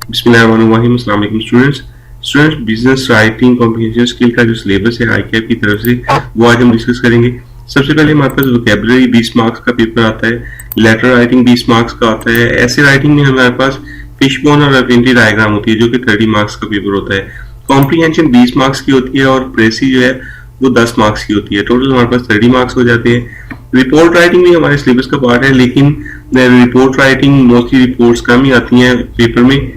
बिस्मिल्लाहिर्रहमानिर्रहीम। अस्सलाम वालेकुम students business writing comprehension skill का जो सिलेबस है आईकैप की तरफ से वो आज हम डिस्कस करेंगे। सबसे पहले हमारे पास वोकैबुलरी 20 मार्क्स का पेपर आता है, लेटर राइटिंग 20 मार्क्स का आता है, ऐसे राइटिंग में हमारे पास फिशबोन और अफिनिटी डायग्राम होती है जो कि 30 मार्क्स का पेपर होता है। कॉम्प्रिहेंशन 20 मार्क्स की होती है और प्रेसी जो है वो 10 मार्क्स की होती है। टोटल हमारे पास 30 मार्क्स हो जाते हैं। रिपोर्ट राइटिंग भी हमारे सिलेबस का पार्ट है, लेकिन रिपोर्ट राइटिंग मोस्टली रिपोर्ट्स कम ही आती हैं पेपर में।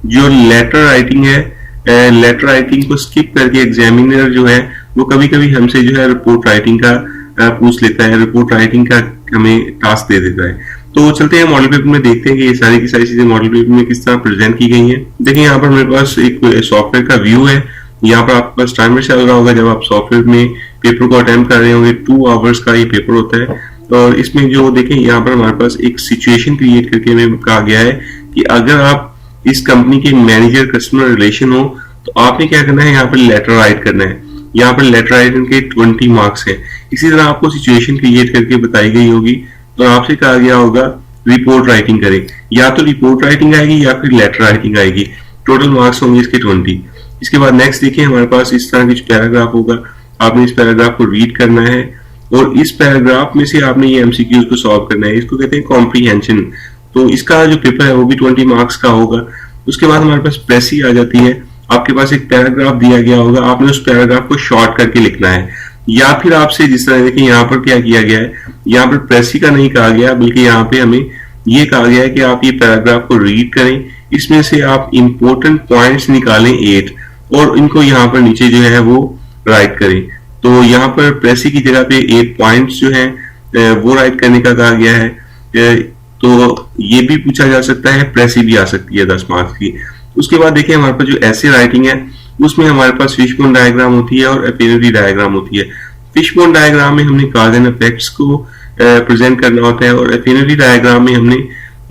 जो लेटर राइटिंग है, लेटर राइटिंग को स्किप करके एग्जामिनर जो है वो कभी कभी हमसे जो है रिपोर्ट राइटिंग का पूछ लेता है, रिपोर्ट राइटिंग का हमें टास्क दे देता है। तो चलते हैं मॉडल पेपर में, देखते हैं कि ये सारी की सारी चीजें मॉडल पेपर में किस तरह प्रेजेंट की गई हैं। देखिए यहाँ पर मेरे पास एक सॉफ्टवेयर का व्यू है। यहाँ पर आपके पास टाइमर चल रहा होगा जब आप सॉफ्टवेयर में पेपर को अटेम्प्ट कर रहे होंगे। 2 आवर्स का ये पेपर होता है और इसमें जो देखें यहाँ पर हमारे पास एक सिचुएशन क्रिएट करके हमें कहा गया है कि अगर आप इस कंपनी के मैनेजर कस्टमर रिलेशन हो तो आपने क्या करना है, यहाँ पर लेटर राइट करना है। यहाँ पर लेटर राइटिंग के 20 मार्क्स है। इसी तरह आपको सिचुएशन क्रिएट करके बताई गई होगी तो आपसे कहा गया होगा रिपोर्ट राइटिंग करें। या तो रिपोर्ट राइटिंग आएगी या फिर लेटर राइटिंग आएगी। टोटल मार्क्स होंगे इसके 20। इसके बाद नेक्स्ट देखिए हमारे पास इस तरह कुछ पैराग्राफ होगा। आपने इस पैराग्राफ को रीड करना है और इस पैराग्राफ में से आपने ये एमसीक्यूज को सॉल्व करना है। इसको कहते हैं कॉम्प्रिहेंशन। तो इसका जो पेपर है वो भी 20 मार्क्स का होगा। उसके बाद हमारे पास प्रेसी आ जाती है। आपके पास एक पैराग्राफ दिया गया होगा, आपने उस पैराग्राफ को शॉर्ट करके लिखना है। या फिर आपसे जिस तरह देखिए यहाँ पर क्या किया गया है, यहाँ पर प्रेसी का नहीं कहा गया बल्कि यहाँ पे हमें ये कहा गया है कि आप ये पैराग्राफ को रीड करें, इसमें से आप इंपॉर्टेंट पॉइंट्स निकालें 8 और इनको यहाँ पर नीचे जो है वो राइट करें। तो यहाँ पर प्रेसी की जगह पे 8 पॉइंट्स जो है वो राइट करने का कहा गया है। तो ये भी पूछा जा सकता है, प्रेसी भी आ सकती है 10 मार्क्स की। उसके बाद देखिए हमारे पास जो ऐसे राइटिंग है उसमें हमारे पास फिशबोन डायग्राम होती है और एफिनिटी डायग्राम होती है। फिशबोन डायग्राम में हमने कॉज एंड इफेक्ट्स को प्रेजेंट करना होता है और एफिनिटी डायग्राम में हमने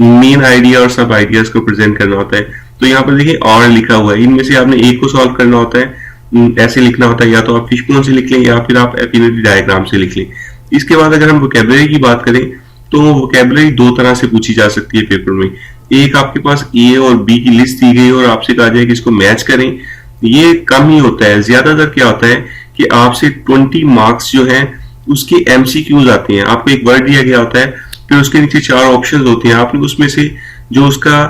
मेन आइडिया और सब आइडियाज को प्रेजेंट करना होता है। तो यहाँ पर देखिए और लिखा हुआ है, इनमें से आपने एक को सॉल्व करना होता है। ऐसे लिखना होता है, या तो आप फिशबोन से लिख लें या फिर आप एफिनिटी डायग्राम से लिख लें। इसके बाद अगर हम वोकैबुलरी की बात करें तो वोकैबुलरी 2 तरह से पूछी जा सकती है पेपर में। एक आपके पास ए और बी की लिस्ट दी गई और आपसे कहा जाए कि इसको मैच करें। ये कम ही होता है। ज्यादातर क्या होता है कि आपसे 20 मार्क्स जो है उसके एमसीक्यूज आते हैं। आपको एक वर्ड दिया गया होता है, फिर उसके नीचे 4 ऑप्शंस होते हैं। आपने उसमें से जो उसका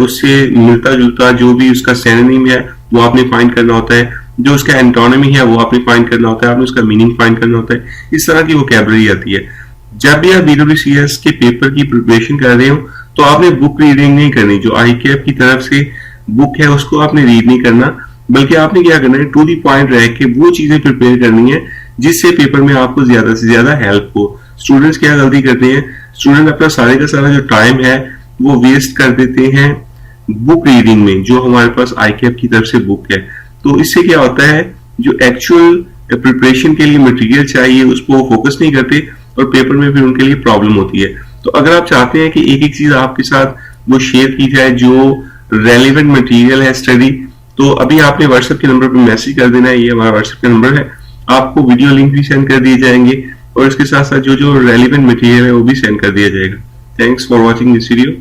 उससे मिलता जुलता जो भी उसका सिनोनिम है वो आपने फाइंड करना होता है, जो उसका एंटोनिमी है वो आपने फाइंड करना होता है, आपने उसका मीनिंग फाइंड करना होता है। इस तरह की वोकैबुलरी आती है। जब भी आप BWCS के पेपर की प्रिपरेशन कर रहे हो तो आपने बुक रीडिंग नहीं करनी। जो आईकैप की तरफ से बुक है उसको आपने रीड नहीं करना, बल्कि आपने क्या करना है, टू दी पॉइंट रह के वो चीजें प्रिपेयर करनी है जिससे पेपर में आपको ज्यादा से ज्यादा हेल्प हो। स्टूडेंट्स क्या गलती करते हैं, स्टूडेंट अपना सारे का सारा जो टाइम है वो वेस्ट कर देते हैं बुक रीडिंग में, जो हमारे पास आईकैप की तरफ से बुक है। तो इससे क्या होता है, जो एक्चुअल प्रिपरेशन के लिए मटेरियल चाहिए उस पर वो फोकस नहीं करते और पेपर में फिर उनके लिए प्रॉब्लम होती है। तो अगर आप चाहते हैं कि एक एक चीज आपके साथ वो शेयर की जाए जो रेलिवेंट मटेरियल है स्टडी, तो अभी आपने व्हाट्सएप के नंबर पर मैसेज कर देना है। ये हमारा व्हाट्सएप का नंबर है। आपको वीडियो लिंक भी सेंड कर दिए जाएंगे और इसके साथ साथ जो जो रेलिवेंट मटेरियल है वो भी सेंड कर दिया जाएगा। Thanks for watching this video.